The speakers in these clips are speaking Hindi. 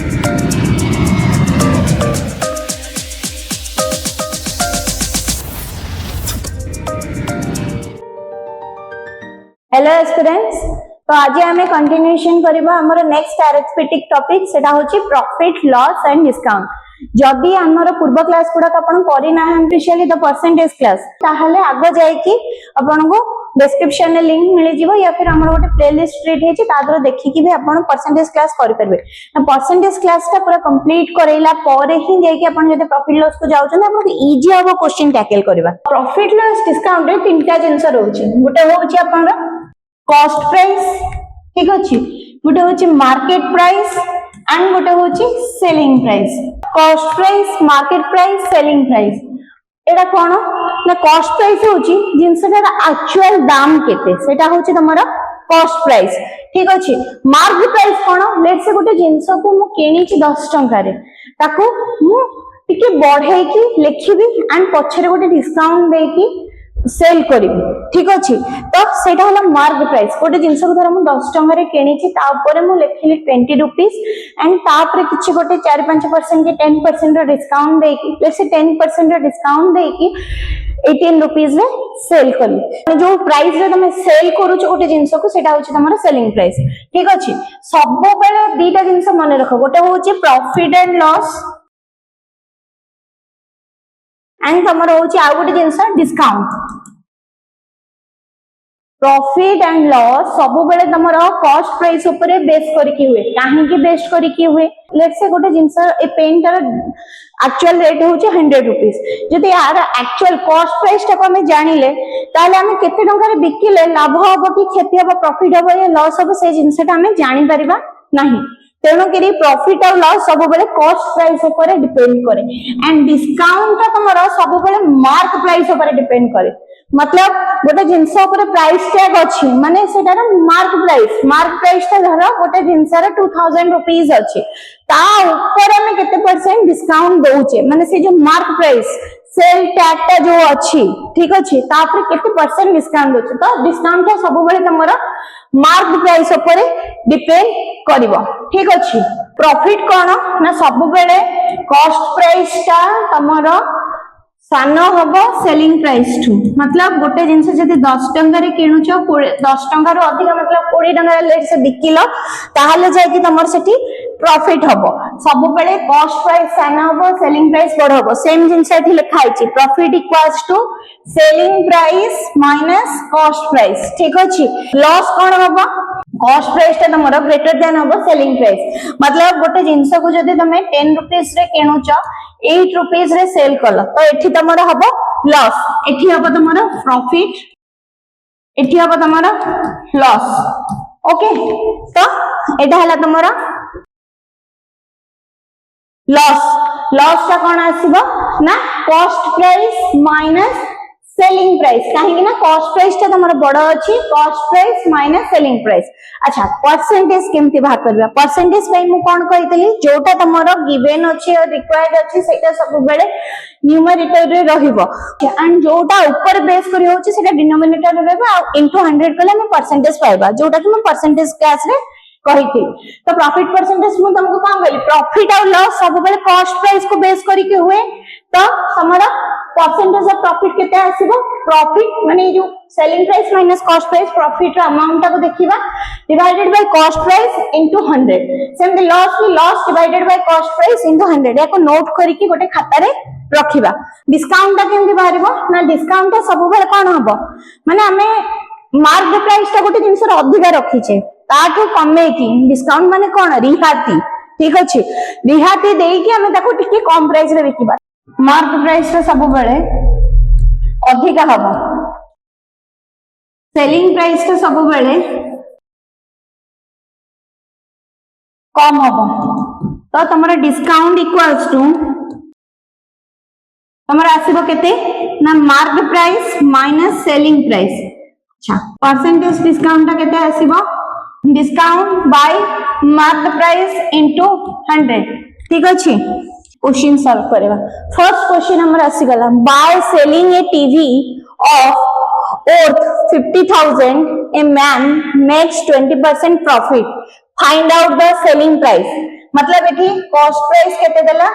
हेलो एस्पिरेंट्स, तो आज आम कंटिन्यूएशन करबा हमर नेक्स्ट अरिथमेटिक टॉपिक सेटा होची प्रॉफिट लॉस एंड डिस्काउंट। जदि हमर पूर्व क्लास गुडा आपण करि ना स्पेशली द परसेंटेज क्लास ताहले आगो जाय कि आपण को डिस्क्रिप्शन में लिंक मिल जिवो या फिर हमर गोटे प्लेलिस्ट क्रिएट हेची तादरो देखि कि भी आपण परसेंटेज क्लास करि परबे। परसेंटेज क्लास ता पूरा कंप्लीट करैला परे ही जाय कि आपण जदि प्रॉफिट लॉस को जाउछन आपण इजी हबो क्वेश्चन टैकल करबा। प्रॉफिट लॉस डिस्काउंट रे तीनटा जिंस रहउची, गोटे होउची आपण कॉस्ट प्राइस, ठीक अछि, गोटे होची मार्केट प्राइस एंड गोटे होची selling price. Cost price, market price, selling price एटा कोन ना कॉस्ट प्राइस होची जिंसटार एक्चुअल दाम केते सेटा होची तमरा कॉस्ट प्राइस, ठीक अछि। Market price cone let's say गोटे जिंस को मु किनी छि 10 टंका रे ताको मु टिके बढ़ाई कि लिखिबी एंड पछरे गोटे डिस्काउंट दे कि सेल करी, ठीक अछि। तो सेटा हला मार्क प्राइस। गोटे जिंस को धर मु 10 टंका रे किनी छि ता ऊपर मु लिखिली 20 रुपीस एंड ता ऊपर किछि गोटे 4-5% के 10% रो डिस्काउंट दे कि लेट्स से 10% रो डिस्काउंट दे कि 18 रुपीस रे सेल कली। जो प्राइस रे तुम सेल करू छ गोटे जिंस को सेटा होछि हमर सेलिंग प्राइस, ठीक अछि। सब बेले दीटा जिंस मन रखो, गोटे होछि प्रॉफिट एंड लॉस एंड तमर होछि आ गोटे जिंस डिस्काउंट। प्रॉफिट एंड लॉस सब बेले तमर कॉस्ट प्राइस ऊपर बेस करके हुए। काहे की बेस करके हुए? लेट्स से गोटे जिंस ए पेन टर एक्चुअल रेट होछि 100 रुपीस, जदि यार एक्चुअल कॉस्ट प्राइस टा को हमें जानिले ताले हमें केते टंका रे बिकिले लाभ होबो कि क्षति होबो, प्रॉफिट होबो या लॉस होबो, से जिंस टा हमें जानि परिबा नाही। तेणु करी प्रॉफिट और लॉस सब बेले कॉस्ट प्राइस ऊपर डिपेंड करे एंड डिस्काउंट ता तमरा सब बेले मार्क प्राइस ऊपर डिपेंड करे। मतलब गोटे जिंस ऊपर प्राइस टैग अछि माने सेटार मार्क प्राइस ता धर गोटे जिंसर 2000 रुपीस अछि ता ऊपर हमें केते परसेंट डिस्काउंट दोउचे, माने से जो मार्क प्राइस सेल टैग ता जो अछि, ठीक अछि, ता ऊपर केते परसेंट डिस्काउंट दोउचे। तो डिस्काउंट ता सब बेले तमरा मार्क प्राइस ऊपर डिपेंड करिवो, ठीक अछि। प्रॉफिट कोन ना सब बेले कॉस्ट प्राइस ता तमरा सानो हबो सेलिंग प्राइस टू। मतलब गोटे जिंस जदि 10 टंका रे किनुछ 10 टंका रो अधिक मतलब 20 टंका रे लेट से बिकिलो ताहले जाय कि तमर सेठी प्रॉफिट हबो। सब बेले कॉस्ट प्राइस सानो हबो, सेलिंग प्राइस बड़ हबो। सेम जिंस एठी लिखा आइछि profit equals to selling price minus cost price, ठीक अछि। लॉस कोन हबो? कॉस्ट प्राइस ता तमरो ग्रेटर देन हबो सेलिंग प्राइस। मतलब गोटे जिंस को जदि तमे 10 रुपीस रे किनुछ 8 रुपीस रे सेल कल तो एठी तमरो हबो लॉस, एठी हबो तमरो प्रॉफिट, एठी हबो तमरो लॉस, ओके। तो एटा हला तमरो लॉस ता कोन आसीबो ना cost price minus selling price. काहे कि ना कॉस्ट प्राइस ता तमरो बड़ अछि, cost price minus selling price. अच्छा परसेंटेज केमति भाग करबा? परसेंटेज पई मु कोन कहितली जोटा तमरो गिवन अछि और रिक्वायर्ड अछि सेटा सब बेले न्यूमरेटर रे रहिबो एंड जोटा ऊपर बेस करी होछि सेटा डिनोमिनेटर रे रहबा इनटू 100 कले हम परसेंटेज पाइबा, जोटा कि हम परसेंटेज क्लास रे कहिथि। तो प्रॉफिट परसेंटेज मु तुमको काम कहली प्रॉफिट और लॉस सब बेले कॉस्ट प्राइस को बेस करी के हुए। तो हमारा परसेंटेज ऑफ प्रॉफिट केते आसीबो? प्रॉफिट माने जो selling price minus cost price, profit रो अमाउंट को देखिबा divided by cost price into 100। Same loss की loss divided by cost price into 100 याको नोट करी कि गोटे खाता रे रखिबा। डिस्काउंट ता केमति बाहरिबो ना डिस्काउंट ता सब बेले कोन हबो माने हमें मार्क प्राइस ता गोटे जिंस रो अधिका रखिछे ताठो कमे कि डिस्काउंट माने कोन रिहाती, ठीक अछि। रिहाती देई कि हमें ताको टिके कम प्राइस रे बिकिबा। मार्क प्राइस ता सब बेले अधिका हबो, सेलिंग प्राइस ता सब बेले कम हबो। तो तमरा डिस्काउंट इक्वल्स टू तमरा आसीबो केते ना mark price minus selling price. अच्छा परसेंटेज डिस्काउंट ता केते आसीबो? Discount by mark price into 100, ठीक अछि। क्वेश्चन सॉल्व करबा। फर्स्ट क्वेश्चन हमर आसी गला by selling a TV of worth 50,000 a man makes 20% profit, find out the selling price। मतलब एठी कॉस्ट प्राइस केते देला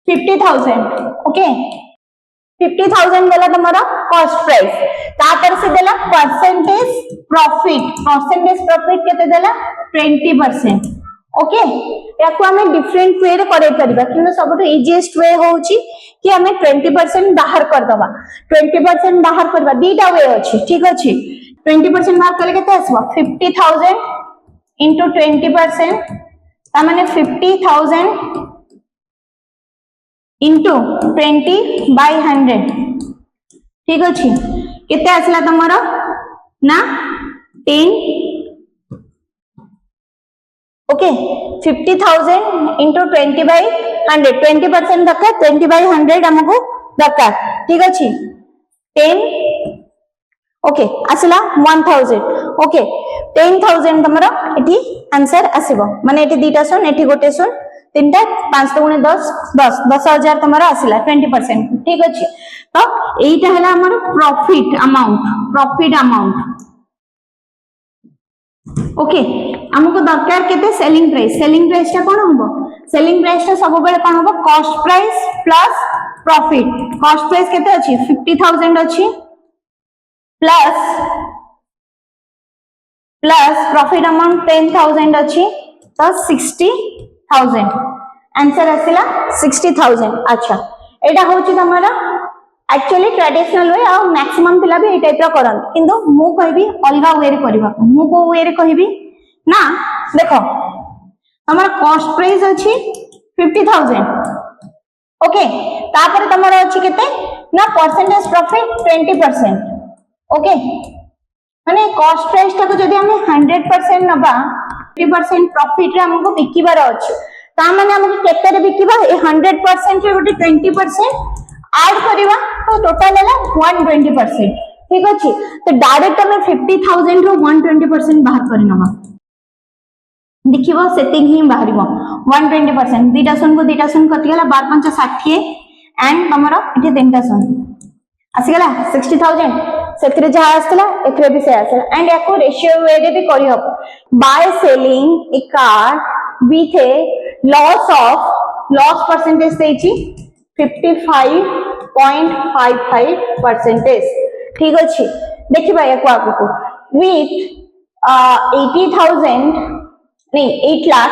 50,000 ओके 50,000 देला तमरा कॉस्ट प्राइस तापर से देला परसेंटेज प्रॉफिट केते देला 20% ओके याको हमें डिफरेंट वे रे करे परिबा किंतु सबटो इजीएस्ट वे होउची कि हमें 20% बाहर कर दबा 20% बाहर करबा दीटा वे अछि ठीक अछि 20% बाहर करले केते आसबा 50,000 into 20% ता माने 50,000 into 20 by 100 ठीक अछि केते आसला तमरा ना 10 ओके 50,000 into 20 by 100 20% दरकार 20 by 100 हमको दरकार ठीक अछि 10 ओके आसला 1000 ओके 10,000 तमरा एठी आंसर आसीबो माने एठी दीटा सुन एठी गोटे सुन तीनटा 5 तो 10 10,000 तमरा आसीला 20% ठीक अछि तो एटा हला हमर प्रॉफिट अमाउंट ओके हमको दरकार केते सेलिंग प्राइस ता कोन होबो सेलिंग प्राइस ता सब बेले कोन होबो cost price plus profit cost price केते अछि 50,000 अछि प्लस प्रॉफिट अमाउंट 10,000 अछि तो 60,000 आंसर आसिला 60,000 अच्छा एटा होची तमरा एक्चुअली ट्रेडिशनल वे आ मैक्सिमम पिला भी ए टाइप रा करन किंतु मु कहबी अलगा वे रे करबा मु को वे रे कहबी ना देखो हमारा कॉस्ट प्राइस अछि 50,000 ओके तापर तमरा अछि केते ना परसेंटेज प्रॉफिट 20% ओके माने कॉस्ट प्राइस ता को जदी हम 100% नबा 20% प्रॉफिट रे हमको बिकिबार अछि ता माने हमको केते रे बिकिबा ए 100% रे गोटे 20% ऐड करिवा तो टोटल है 120% ठीक अछि तो डायरेक्ट हमें 50,000 रो 120% बाहर करनबा देखिबो सेटिंग ही बाहरिबो 120% दीटा सुन कति गला 12 5 60 एंड तमरा इठी तीनटा सुन आसी गला 60,000 सेतरे जहा आसला एकरे भी से आसला एंड याको रेशियो वे रे भी करि हबो by selling a car with a loss percentage देछि 55.55% ठीक अछि देखिबा याको आगु विथ 80,000 नहीं 8 lakh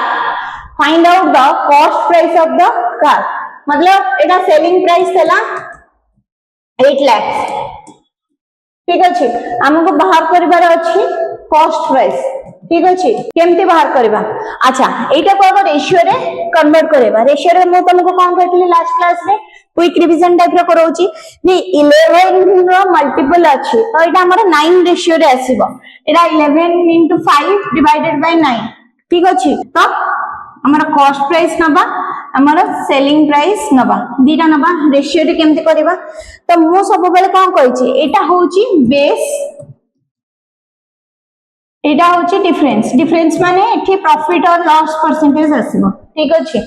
find out the cost price of the car मतलब एटा सेलिंग प्राइस थला 8 लाख ठीक अछि हमको बाहर करिबार अछि कॉस्ट प्राइस ठीक अछि केमती बाहर करबा अच्छा एटा को अब रेशियो रे कन्वर्ट करबा रेशियो रे मु तुमको कोन कहतली लास्ट क्लास रे क्विक रिवीजन टाइप रे करौची जे 11 रो मल्टीपल अछि तो एटा हमर 9 रेशियो रे आसीबो एटा 11 into 5 divided by 9 ठीक अछि तो हमर कॉस्ट प्राइस नबा हमर सेलिंग प्राइस नबा दीटा नबा रेशियो रे केमती करबा तो मु सब बेले कोन कहछि एटा होची बेस एटा होची डिफरेंस माने एठी प्रॉफिट और लॉस परसेंटेज आसीबो ठीक अछि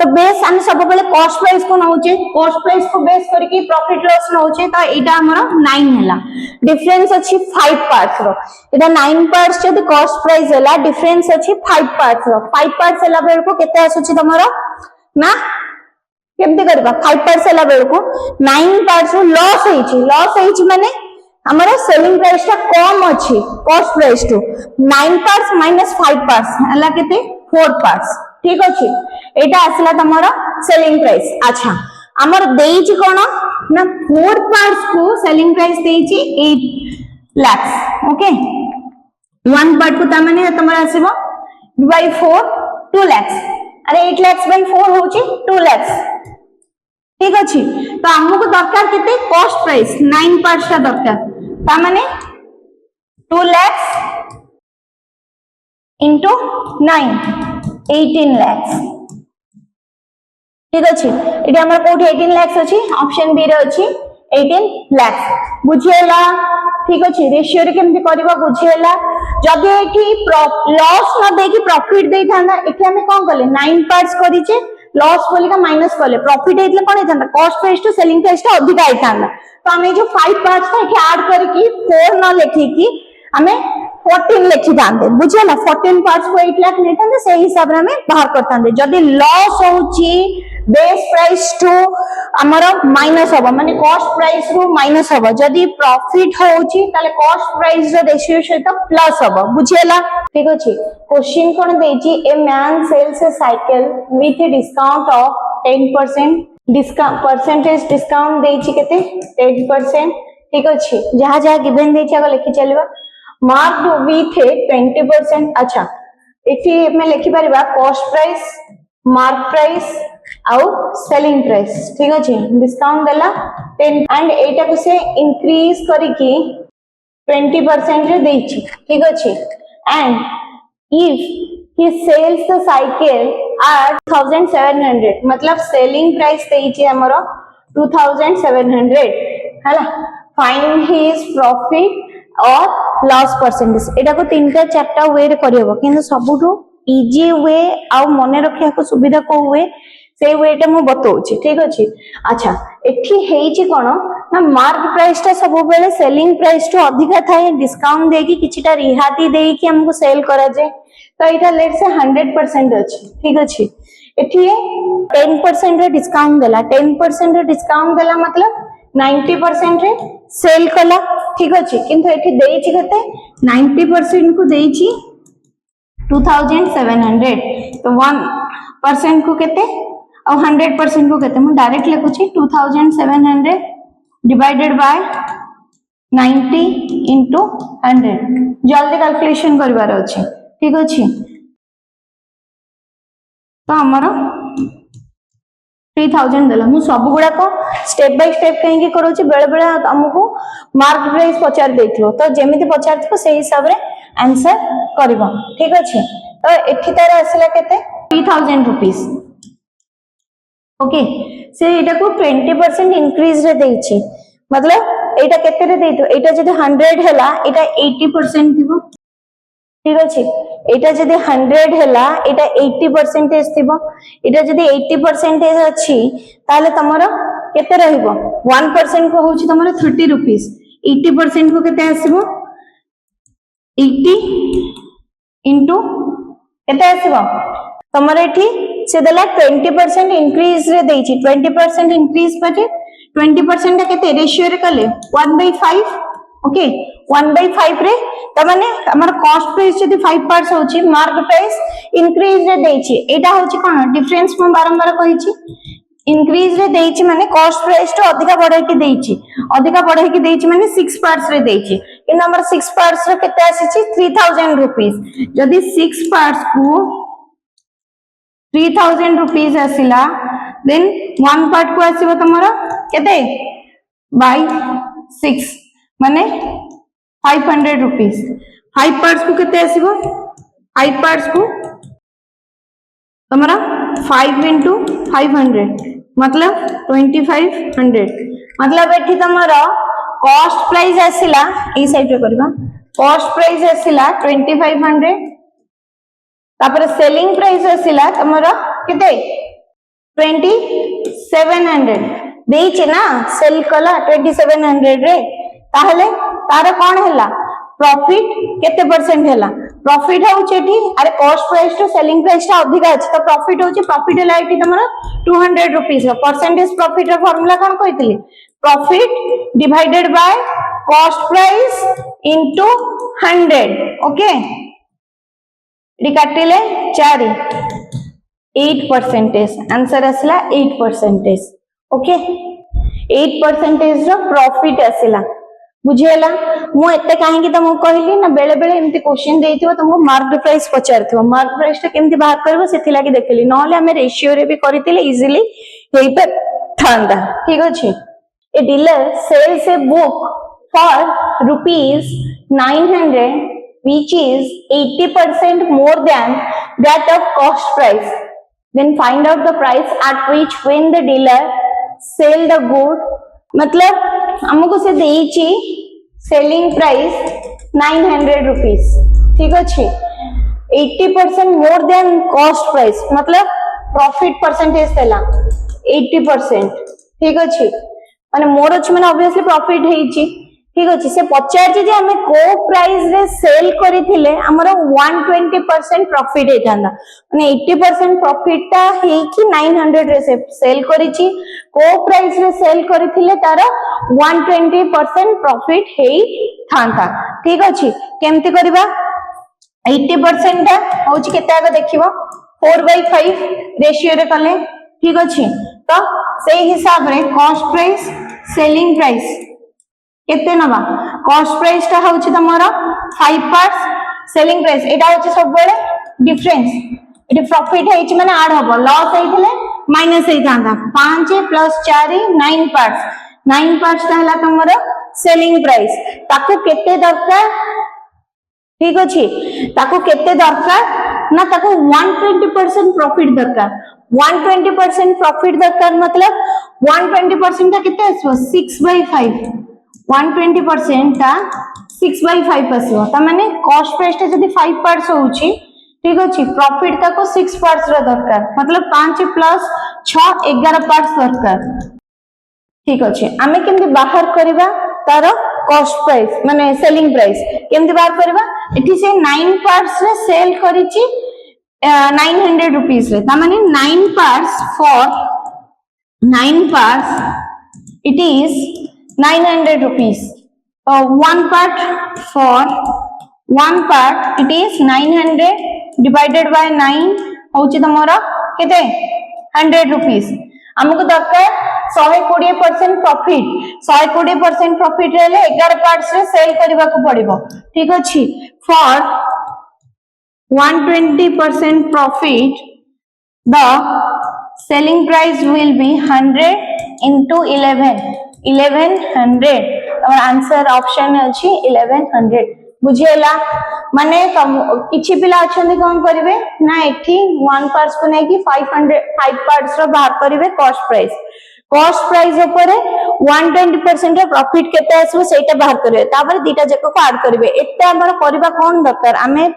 तो बेस हम सब बेले कॉस्ट प्राइस को नउचे कॉस्ट प्राइस को बेस करके प्रॉफिट लॉस नउचे तो एटा हमर 9 हैला डिफरेंस अछि 5 पार्ट्स रो एटा 9 पार्ट्स जदी कॉस्ट प्राइस हैला डिफरेंस अछि 5 पार्ट्स रो 5 पार्ट्स हैला बेल को केते आसुची तमरो ना केमते करबा 5 पार्ट्स हैला बेल को 9 पार्ट्स रो लॉस हेछि माने हमारा सेलिंग प्राइस ता कम अछि cost price to 9 parts minus 5 parts हला केते 4 पार्ट्स ठीक अछि एटा आसला तमरा सेलिंग प्राइस अच्छा हमर देइछि कोन ना 4 पार्ट्स को सेलिंग प्राइस देइछि 8 लाख ओके 1 पार्ट को ता माने तमरा आसीबो by 4 2 लाख अरे 8 लाख by 4 होछि 2 लाख ठीक अछि तो हमको दरकार केते कॉस्ट प्राइस 9 पार्ट्स का दरकार ता माने 2 लाख into 9 18 लाख ठीक अछि एटा हमर कोठी 18 लाख अछि ऑप्शन बी रे अछि 18 लाख बुझियला ठीक अछि रेशियो रे केमति करबा बुझियला जदि एठी लॉस न देकी प्रॉफिट देई थांदा एठी हमें कोन करले 9 पार्ट्स करिचे लॉस बोलिका माइनस करले प्रॉफिट हेतले कोन हेतंदा cost price to selling price टा अधिक आइथांदा तो हमें जो 5 पार्ट्स था एठी ऐड करके 4 न लेखिकी हमें 14 लिखि थांते बुझिला 14 पार्ट्स को 8 लाख नै थांते से हिसाब रे हमें बाहर करथांते जदी लॉस होची बेस प्राइस टू हमर माइनस होबा माने कॉस्ट प्राइस रो माइनस होबा जदी प्रॉफिट होची ताले कॉस्ट प्राइस रो रेशियो सहित प्लस होबा बुझिला ठीक अछि क्वेश्चन कोन देची a man sells a cycle with a discount of 10% discount percentage discount देची केते 10% ठीक अछि जहां जहां गिवन देची आगे लिखि चलबा मार्क्ड विथ 20% अच्छा इति में लिखि परबा कॉस्ट प्राइस मार्क प्राइस आउ सेलिंग प्राइस ठीक अछि डिस्काउंट देला 10 एंड एटा को से इंक्रीज करी की 20% रे देछि ठीक अछि and if he sells the cycle at 2700 मतलब सेलिंग प्राइस देछि हमर 2700 हला फाइंड his profit और लॉस परसेंटेज एटा को तीनटा चारटा वे रे करबो किंतु सबुठो इजी वे आ मने रखिया को सुविधा को वे से वेटा मु बतौछि ठीक अछि अच्छा एठी हेछि कोन ना मार्क प्राइस ता सब बेले सेलिंग प्राइस तो अधिका थाए डिस्काउंट देकी किछिटा रिहाती देकी हमको सेल करा जाय तो एटा लेट से 100% अछि ठीक अछि एठी 10% रे डिस्काउंट देला 10% रे डिस्काउंट देला मतलब 90% रे सेल कला ठीक अछि किंतु एठी देछि कते 90% को देछि 2700 तो 1% को केते और 100% को केते मु डायरेक्ट लिखुछि 2700 डिवाइडेड बाय 90 into 100 जल्दी कैलकुलेशन करबार अछि ठीक अछि तो हमरो 3000 देला मु सब गुडा को स्टेप बाय स्टेप कहीं के करूछि बेले बेले हमको मार्क प्राइस पचार देथियो तो जेमिति पचारथियो से हिसाब रे आंसर करबो ठीक अछि तो एठी तार आसला केते 3000 रुपीस ओके से एटा को 20% इंक्रीज रे देछि मतलब एटा केते रे देथियो एटा जदि 100 हैला एटा 80% थिबो ठीक अछि एटा जदि 100 हैला एटा 80% थिबो एटा जदि 80% अछि ताले तमरो केते रहइबो 1% को होछि तमरो 30 रुपीस 80% को केते आसीबो 80 into केते आसीबो तमरो एठी से देला 20% इंक्रीज रे देछि 20% इंक्रीज पटे 20% केते रेशियो रे कले 1/5 ओके 1/5 रे त माने हमर कॉस्ट प्राइस जदी 5 पार्ट्स होछि मार्क प्राइस इंक्रीज रे देछि एटा होछि कोन डिफरेंस म बारंबार कहिछि इंक्रीज रे देछि माने कॉस्ट प्राइस तो अधिका बढ़ाई के देछि माने 6 पार्ट्स रे देछि किन हमर 6 पार्ट्स रे केते आसीछि 3000 रुपीस जदी 6 पार्ट्स को 3000 रुपीस आसिला देन 1 पार्ट को आसीबो तमरो केते बाय 6 माने 500 रुपीस 5 पार्ट्स को केते आसीबो 5 पार्ट्स को तमरा 5 into 500 मतलब 2500 मतलब एठी तमरो कॉस्ट प्राइस आसिला ए साइड रे करबा कॉस्ट प्राइस आसिला 2500 तापर सेलिंग प्राइस आसिला तमरो केते 2700 देछि ना सेल कला 2700 रे ताहले तार कोन हैला प्रॉफिट केते परसेंट हैला प्रॉफिट होउछ एठी अरे कॉस्ट प्राइस तो सेलिंग प्राइस ता अधिक अछि तो प्रॉफिट होउछ प्रॉफिट हैला एठी तमरो 200 रुपीस परसेंटेज प्रॉफिट रा फार्मूला कोन कहितली profit divided by cost price into 100 okay डी काटिले 4 8% आंसर आसला 8% ओके 8% रो प्रॉफिट आसला बुझेला मु एते काहे कि तुमको कहली ना बेले बेले एमती क्वेश्चन देइथिबो तुमको मार्क प्राइस पचारथिबो मार्क प्राइस ता केमती बाहर करबो सेथि लागि देखली नहले हमें रेशियो रे भी करितिले इजीली हेइ पे थांदा ठीक अछि a dealer sells a book for rupees 900 which is 80% more than that of cost price then find out the price at which when the dealer sell the good मतलब हमको से देइची सेलिंग प्राइस 900 रुपीस ठीक अछि 80% मोर देन कॉस्ट प्राइस मतलब प्रॉफिट परसेंटेज देला 80% ठीक अछि माने मोर अछि माने ऑब्वियसली प्रॉफिट हेइची ठीक अच्छे से पचार जे आम को प्राइस रे सेल करथिले हमर 120% प्रॉफिट होता माने 80% प्रॉफिट ता हे कि 900 रे सेल करिछि को प्राइस रे सेल करथिले तार 120% प्रॉफिट हेई थांता ठीक अछि केमति करबा 80% ता होछि केते आगे देखिबो 4/5 रेशियो रे कले ठीक अछि तो सेही हिसाब रे कॉस्ट प्राइस सेलिंग प्राइस केते नबा कॉस्ट प्राइस ता होछि तमरा 5 पार्ट्स सेलिंग प्राइस एटा होछि सब बेले डिफरेंस एटी प्रॉफिट हेछि माने ऐड हबो लॉस हेथिले माइनस हेइ थांदा 5 + 4 9 पार्ट्स ताहला तमरा सेलिंग प्राइस ताको केते दरकार ठीक अछि ताको केते दरकार ना ताको 120% प्रॉफिट दरकार 120% प्रॉफिट दरकार मतलब 120% ता केते आसबो 6/5 120% ता 6/5 आसबो ता माने कॉस्ट प्राइस ता जदी 5 पार्ट्स होउची ठीक अछि प्रॉफिट ता को 6 पार्ट्स रा दरकार मतलब 5 + 6 11 पार्ट्स दरकार ठीक अछि आमे केमति बाहर करबा तार कॉस्ट प्राइस माने सेलिंग प्राइस केमति बाहर करबा एठी से 9 पार्ट्स रे सेल करिछि 900 रुपीस रे ता माने 9 parts for 9 parts it is 900 rupees. One part for one part it is 900 divided by 9 होची तमरा केते 100 rupees हमको दरकार 120% प्रॉफिट 120% प्रॉफिट रेले 11 पार्ट्स रे सेल करबा को पड़िबो ठीक अछि for 120% profit the selling price will be 100 into 1100 और आंसर ऑप्शन अछि 1100 बुझेला माने किछि पिला अछन कोन करिवे ना एठी 1 पार्ट्स को नै कि 5 पार्ट्स रो बाहर करिवे कॉस्ट प्राइस ऊपर 120% रो प्रॉफिट केते आसबो सेटा बाहर करिवे तापर दीटा जक को ऐड करिवे एते हमर करबा कोन दरकार हमें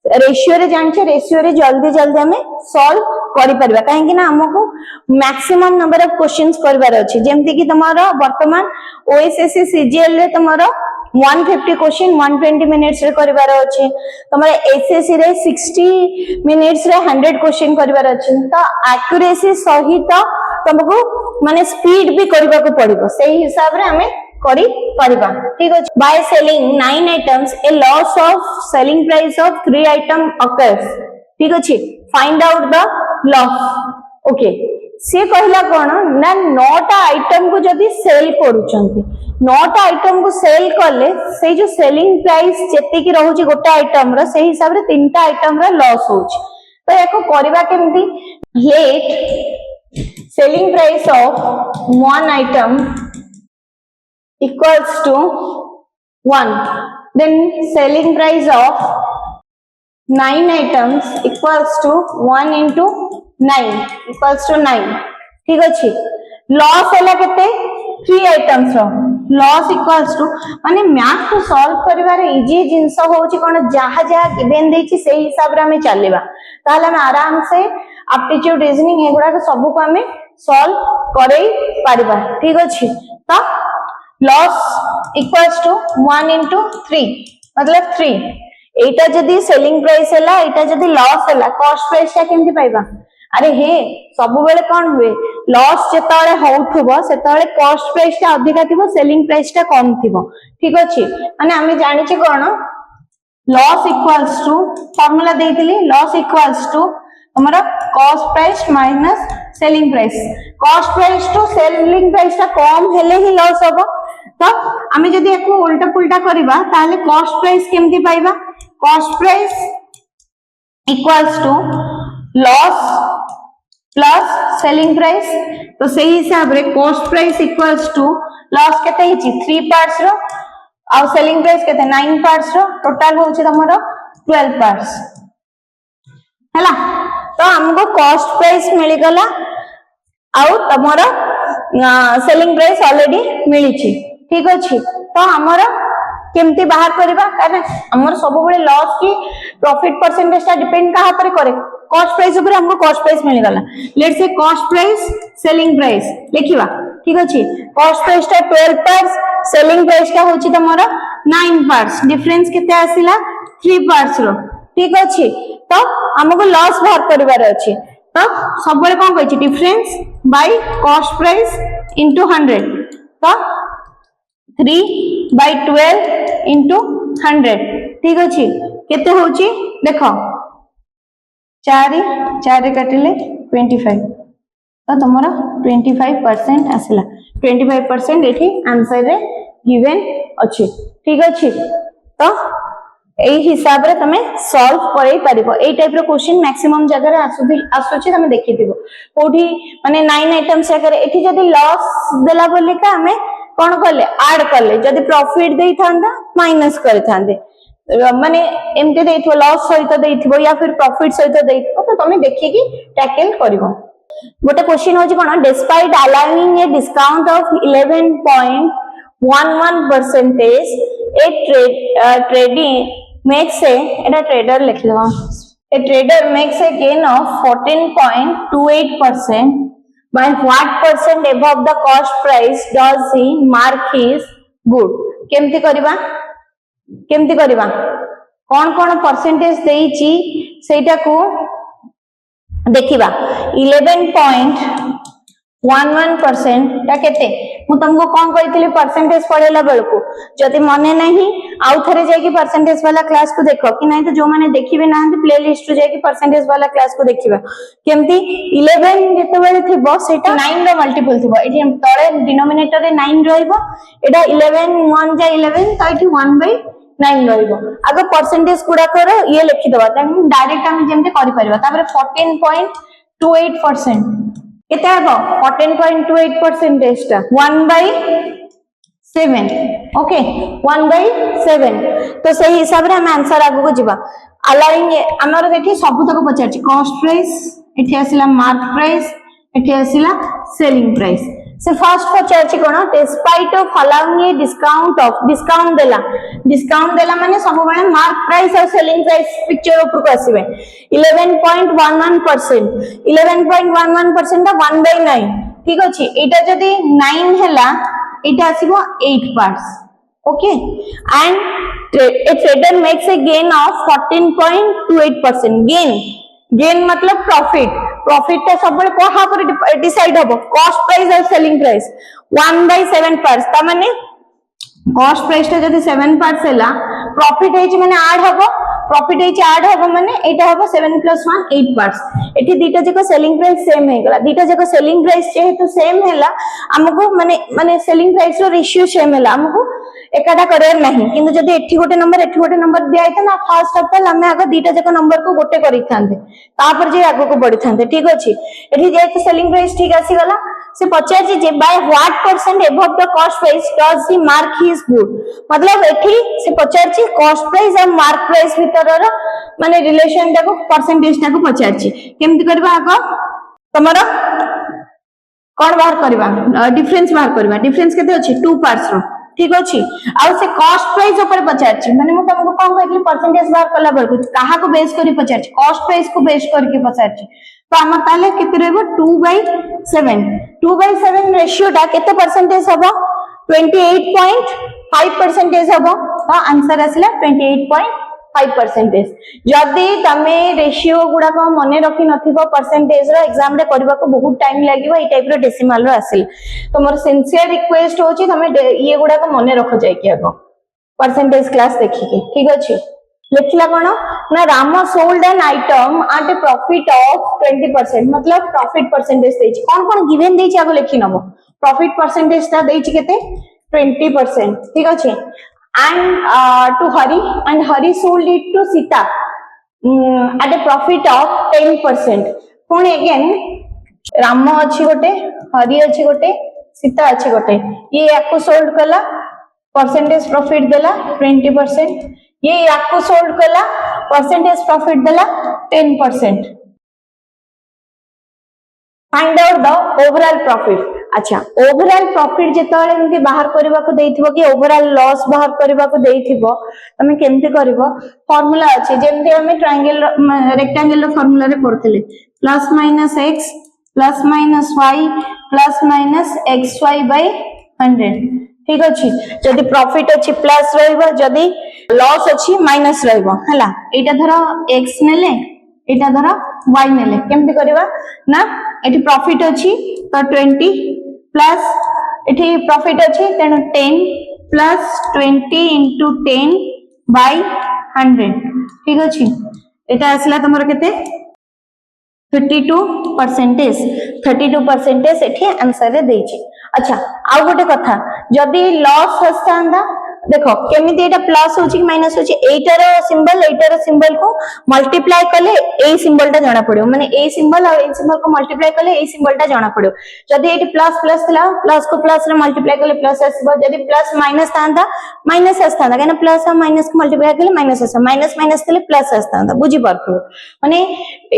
रेशियो रे जानछे रेशियो रे जल्दी हमें सॉल्व करि परबा काहे कि ना हमको मैक्सिमम नंबर ऑफ क्वेश्चंस करबार अछि जेमति कि तमारो वर्तमान ओएसएससी सीजीएल रे तमारो 150 क्वेश्चन 120 मिनिट्स रे करबार अछि तमारे एसएससी रे 60 मिनिट्स रे 100 क्वेश्चन करबार अछि तो एक्यूरेसी सहित तुमको माने स्पीड भी करबा को पड़िबो सेही हिसाब रे हमें करी परिबा ठीक अछि by selling 9 items A loss of selling price of 3 item occurs ठीक अछि find out the loss okay से कहला कोन ना 9टा आइटम को जदी सेल करूचंती 9टा आइटम को सेल करले से जो सेलिंग प्राइस जेते की रहउची गोटा आइटम रो से हिसाब रे 3टा आइटम रो लॉस होउची तो एको करबा केमती let selling price of 1 item equals to 1 then selling price of 9 items equals to 1 into 9 equals to 9 ठीक अछि लॉस हैला केते 3 आइटम्स रो लॉस इक्वल्स टू माने मैथ को सॉल्व करिवारे इजी जिंस होउची कोन जहा जहा गिवन देछि सेही हिसाब रे हमें चलेबा ताले हम आराम से एप्टीट्यूड रीजनिंग एगुडा को सब को हमें सॉल्व करै पारिबा ठीक अछि त लॉस इक्वल्स टू 1 into 3 मतलब 3 एटा जदी सेलिंग प्राइस हैला एटा जदी लॉस हैला कॉस्ट प्राइस ता केमति पाइबा अरे हे सब बेले कोन हुए लॉस जेताळे होउथबो सेताळे कॉस्ट प्राइस ता अधिका थिबो सेलिंग प्राइस ता कम थिबो ठीक अछि माने हमें जानि छी कोन लॉस इक्वल्स टू फार्मूला देइथिली लॉस इक्वल्स टू हमरा cost price minus selling price cost price to selling price ता कम हेले ही लॉस होबो तो आमे जदी एको उल्टा पुल्टा करबा ताले कॉस्ट प्राइस केमति पाइबा cost price equals to loss plus selling price तो सही हिसाब रे cost price equals to loss केते हिची 3 पार्ट्स रो आ सेलिंग प्राइस केते 9 पार्ट्स रो टोटल होची तमरो 12 पार्ट्स हैला तो हमको कॉस्ट प्राइस मिली गला आउ तमरो सेलिंग प्राइस ऑलरेडी मिली छी ठीक अछि तो हमरो केमती बाहर करबा कारण हमर सब बेले लॉस की प्रॉफिट परसेंटेज ता डिपेंड कहा पर करे कॉस्ट प्राइस ऊपर हमको कॉस्ट प्राइस मिल गला let's say cost price selling price लिखिबा ठीक अछि कॉस्ट प्राइस टा 12 पार्ट्स सेलिंग प्राइस टा होची तमरो 9 पार्ट्स डिफरेंस केते आसिला 3 पार्ट्स रो ठीक अछि तो हमको लॉस बाहर करिवार अछि तो सब बेले कोन कहछि difference by cost price into 100 तो 3/12 इनटू 100 ठीक अछि केते होची देखो 4 4 काटिले 25 तो तुमरा 25% आसिला 25% एठी आंसर रे गिवन अछि ठीक अछि तो एई हिसाब रे तमे सॉल्व करै परिबो एई टाइप रो क्वेश्चन मैक्सिमम जगह रे आसुची तमे देखिथिबो कोठी माने 9 आइटम्स जगह एठी जदी लॉस देला बोले का हमें कोन करले ऐड करले जदी प्रॉफिट देई थांदा माइनस करि थांदे माने एमते देइथो लॉस सहित देइथिबो या फिर प्रॉफिट सहित देइथिबो तो तमे देखि कि टैकल करिवो गोटे क्वेश्चन होची कोन despite allowing a discount of 11.11% a trading makes a trader लिख लो a trader makes a gain of 14.28% by what percent above the cost price does he mark his good केमती करिबा कोन कोन परसेंटेज देइची सेटा को देखिबा 11.11% ता केते मु तुमको कोन कहितली परसेंटेज पढेला बेलको जदी मने नहीं आउ थरे जाय कि परसेंटेज वाला क्लास को देखो कि नहीं तो जो माने देखिबे ना प्लेलिस्ट रो जाय कि परसेंटेज वाला क्लास को देखिबा केमती 11 जेते बेले थिबो सेटा 9 रो मल्टीपल थिबो एठी तळे डिनोमिनेटर रे 9 रहइबो एटा 11 1 जा 11 तो एठी 1/9 रहइबो आगे परसेंटेज कुडा करो ये लिखि दबा ताकि डायरेक्ट हम जेमते करि परिबा तापर 14.28% केते हबो 14.28% टा 1/7 ओके 1/7 तो सही हिसाब रे हम आंसर आगु को जिबा अलाउइंग हमर देखि सब तक पचारछि कॉस्ट प्राइस एठी आसिला मार्क प्राइस एठी आसिला सेलिंग प्राइस से फर्स्ट पचारछि कोन despite of allowing a discount देला माने सब बेले मार्क प्राइस और सेलिंग प्राइस पिक्चर ऊपर को आसीबे 11.11% ता 1/9 ठीक अछि एटा जदी 9 हैला एटा आसीबो 8 parts okay and a trader makes a gain of 14.28% gain मतलब प्रॉफिट ता सब बेले कोहा पर डिसाइड हबो कॉस्ट प्राइस और सेलिंग प्राइस 1/7 पार्ट्स ता माने कॉस्ट प्राइस ता जदी 7 पार्ट्स हैला प्रॉफिट हेची माने ऐड हबो माने एटा हबो 7 + 1 8 पार्ट्स एठी दीटा जको सेलिंग प्राइस सेम हे गला दीटा जको सेलिंग प्राइस जेहेतु सेम हैला हमको माने सेलिंग प्राइस रो रेशियो सेम हैला हमको एकाटा करियर नहीं किंतु जदी एठी गोटे नंबर दिया आइता ना फर्स्ट ऑफ ऑल हमें आगे दीटा जको नंबर को गोटे करि थांते तापर जे आगो को बढ़ी थांते ठीक अछि एठी जेहेतु सेलिंग प्राइस ठीक आसी गला से पचार जे by what percent above the cost price does he mark his good मतलब एठी से पचार कॉस्ट प्राइस और मार्क प्राइस भीतर माने रिलेशन टाको परसेंटेज टाको पचार केमती करबा आगो तमरो कोन बाहर करबा डिफरेंस बाहर करबा डिफरेंस केते अछि 2 पार्ट्स रो ठीक अछि आ से कॉस्ट प्राइस ऊपर पचारछि माने मु तुमको कोन कहली परसेंटेज बाहर कला बरको कहा को बेस करी पचारछि कॉस्ट प्राइस को बेस करके पचारछि तो हम ताले केते रहबो 2/7 रेशियो टा केते परसेंटेज हबो 28.5% हबो तो आंसर आसिला 28.5% जदी तमे रेशियो गुडा को मने रखि नथिबो परसेंटेज रो एग्जाम रे करबा को बहुत टाइम लागिवो ए टाइप रो डेसिमल रो आसिल तो मोर सिंसियर रिक्वेस्ट होची तमे ये गुडा को मने रखो जाय कि आगो परसेंटेज क्लास देखि के ठीक अछि लिखला कोन ना Ram sold an item at a profit of 20% मतलब प्रॉफिट परसेंटेज देछि कोन गिवन देछि आगो लिखि नबो प्रॉफिट परसेंटेज ता देछि केते 20% ठीक अछि and to Hari sold it to Sita at a profit of 10%. पुणी again राम अच्छी गोटे हरि अच्छी गोटे सीता अच्छी गोटे ये याको सोल्ड कला परसेंटेज प्रॉफिट देला 20% ये याको सोल्ड कला परसेंटेज प्रॉफिट देला 10%. Find out the overall profit. अच्छा ओवरऑल प्रॉफिट जेतले एमती बाहर करबा को देइथिबो कि ओवरऑल लॉस बाहर करबा को देइथिबो तमे केमते करबो फार्मूला अछि जेमते हमें ट्रायंगल रेक्टेंगल रो फार्मूला रे करथिले plus minus x plus minus y plus minus x y by 100 ठीक अच्छी जदि प्रॉफिट अच्छी प्लस रहइबो जदि लॉस अच्छी माइनस रहइबो हला एटा धर एक्स नेले एटा धर वाई नेले केमति करबा ना एठी प्रॉफिट अच्छी तो 20 प्लस एठी प्रॉफिट अच्छी तेनु 10 प्लस 20 into 10 by 100 ठीक अच्छी एटा आसला तमरो केते 32% एठी आंसर रे देछि अच्छा आ गोटे कथा जदि लॉस हस्तांदा देखो केमिति एटा प्लस होची कि माइनस होची एटार सिंबल को मल्टीप्लाई कले ए सिंबल टा जाना पड़ियो माने ए सिंबल और ए सिंबल को मल्टीप्लाई कले ए सिंबल टा जाना पड़ियो जदि एटी प्लस प्लस थला प्लस को प्लस रे मल्टीप्लाई कले प्लस आसीबो जदि प्लस माइनस थांदा माइनस आस्तांदा केना प्लस और माइनस को मल्टीप्लाई कले माइनस आसा माइनस माइनस तले प्लस आस्तांदा बुझी परथु माने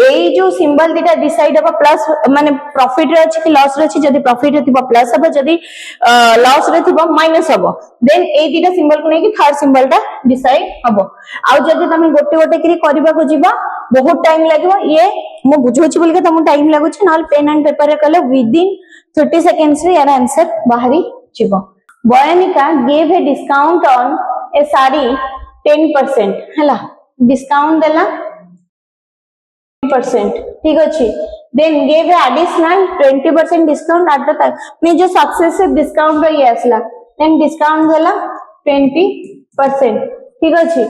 ए जो सिंबल दिटा डिसाइड हो प्लस माने प्रॉफिट रे अछि कि लॉस रे अछि जदि प्रॉफिट रे थिबो प्लस हबो जदि लॉस रे थिबो माइनस हबो देन ए दिटा सिंबल को नहीं थर्ड सिंबल टा डिसाइड हबो आ जदि तमे गोटे गोटे करी करबा को जीवा बहुत टाइम लागो ये मो बुझोछि बोल के तमु टाइम लागुछि नाल पेन एंड पेपर रे कले विद इन 30 सेकंड्स रे यार आंसर बाहरी जीवो बयानिका gave a discount on a sari 10% हला डिस्काउंट देला 10% ठीक अछि then gave a additional 20% discount at the time में जो सक्सेसिव डिस्काउंट ये आसला देन डिस्काउंट देला 20% ठीक अछि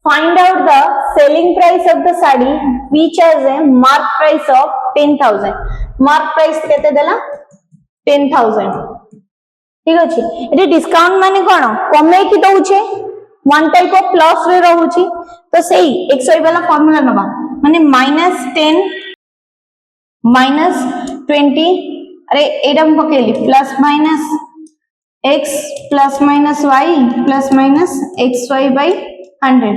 find out the selling price of the sari which has a mark price of 10000 mark price केते देला 10000 ठीक अछि एटी डिस्काउंट माने कोन कमे की दउछे वन टाइप ऑफ प्लस रे रहउची तो सही 100 वाला फार्मूला नबा माने -10 -20 अरे एडम पकेली plus minus x plus minus y plus minus xy by 100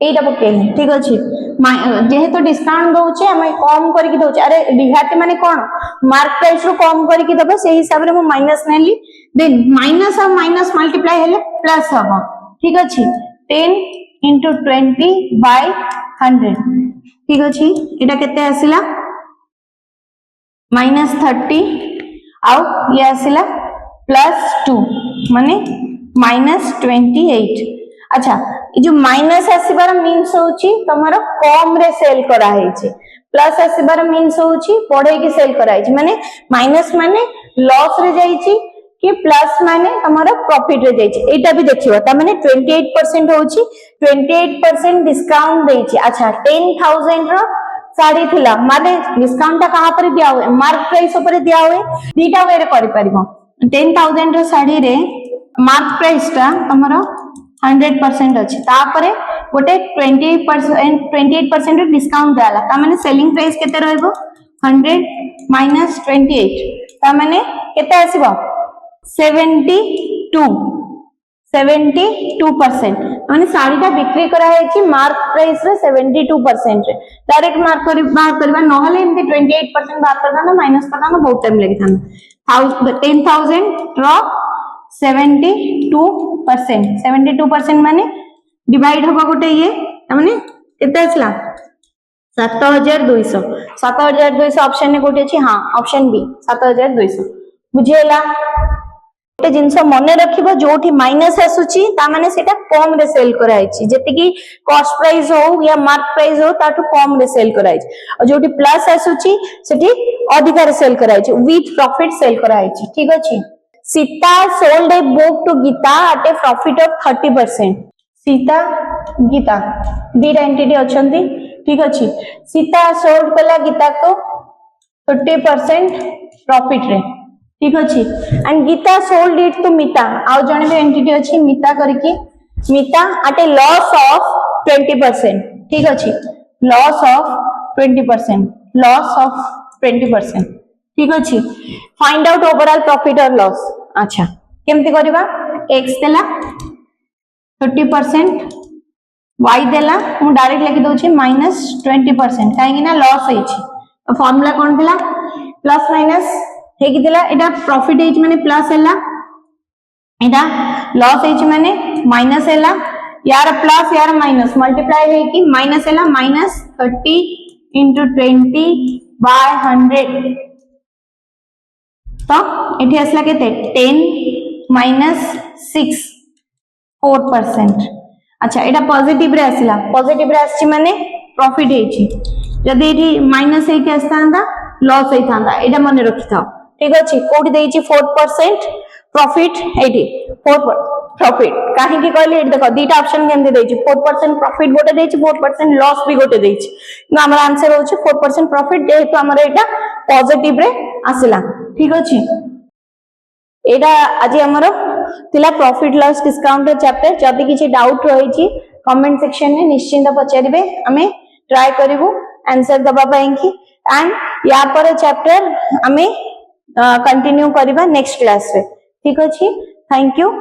एटा पकेली ठीक अछि जेहेतु डिस्काउंट दउचे हम कम करके दउचे अरे रिहाती माने कोन मार्क प्राइस रो कम करके दबो से हिसाब रे हम माइनस नेली देन माइनस और माइनस मल्टीप्लाई हेले प्लस हबो ठीक अछि 10 into 20 by 100 ठीक अछि एटा केते आसिला -30 आउ ये आसिला +2 माने -28 अच्छा ये जो माइनस आसीबार मीन्स होची तमरो कम रे सेल करा हेची प्लस आसीबार मीन्स होची पढे की सेल करा हेची माने माइनस माने लॉस रे जाईची कि प्लस माने तमरो प्रॉफिट रे जाईची एटा भी देखिबो त माने 28% होची 28% डिस्काउंट देईची अच्छा 10000 रो साड़ी थिला माने डिस्काउंट ता कहा पर दिया हुए मार्क प्राइस ऊपर दिया हुए दीटा वे रे करि परिबो 10000 रो साड़ी रे मार्क प्राइस ता तमरो 100% अछि तापरे गोटे 28% डिस्काउंट दाला ता माने सेलिंग प्राइस केते रहइबो 100 माइनस 28 ता माने केते आसीबो 72% माने साड़ी ता बिक्री करा हेची मार्क प्राइस रे 72% रे डायरेक्ट मार्क बाहर करबा नहले एमती 28% बाहर करना ना माइनस करना ना बहुत टाइम लागि थाना 10000 रो 72% माने डिवाइड होबा गोटे ये माने केते आछला 7200 ऑप्शन ने कोटे अछि हां ऑप्शन बी 7200 बुझेला गोटे जिंस मन रखिबो जोठी माइनस आसुची ता माने सेटा कम रे सेल कराइछि जेति की कॉस्ट प्राइस हो या मार्क प्राइस हो ताठू कम रे सेल कराइछि और जोठी प्लस आसुची सेठी अधिक रे सेल कराइछि विथ प्रॉफिट सेल कराइछि ठीक अछि Sita sold a book to Gita at a profit of 30% Sita Gita दीटा एंटिटी अछंती ठीक अछि सीता सोल्ड कला गीता को 30% प्रॉफिट रे ठीक अछि and Geeta sold it to Mita आउ जने भी एंटिटी अछि मिता करके मिता एट ए लॉस ऑफ 20% ठीक अछि लॉस ऑफ 20% ठीक अछि फाइंड आउट ओवरऑल प्रॉफिट और लॉस अच्छा केमति करबा x देला 30% y देला मु डायरेक्ट लिखि दोछि -20% काहे कि ना लॉस होइछि फार्मूला कोन देला प्लस माइनस हे कि देला एटा प्रॉफिट हेछि माने प्लस हैला एटा लॉस हेछि माने माइनस हैला यार प्लस यार माइनस मल्टीप्लाई है कि माइनस हैला -30 into 20 by 100 तो एठी असला केते 10 minus 6 4%। अच्छा एटा पॉजिटिव रे आसिला, पॉजिटिव रे आसी माने प्रॉफिट हेची, जदी एठी माइनस हेके आस्तांदा लॉस हेतांदा, एटा मने रखि थाओ। ठीक अछि, कोडी देइची 4% प्रॉफिट एठी 4 प्रॉफिट काहे की कहले एठी देखो दीटा ऑप्शन केमते देइची 4% प्रॉफिट गोटे देइची 4% लॉस भी गोटे देइची, ना हमर आंसर होची 4% प्रॉफिट जेहेतु हमर एटा पॉजिटिव रे आसिला। ठीक अछि, एटा आज हमर तिला प्रॉफिट लॉस डिस्काउंट चैप्टर, जदी किछि डाउट रहिची कमेंट सेक्शन में निश्चिंत पचारिबे, हमें ट्राई करिवु आंसर दबा पई की। एंड या पर चैप्टर हमें कंटिन्यू करबा नेक्स्ट क्लास रे। ठीक अछि, थैंक यू।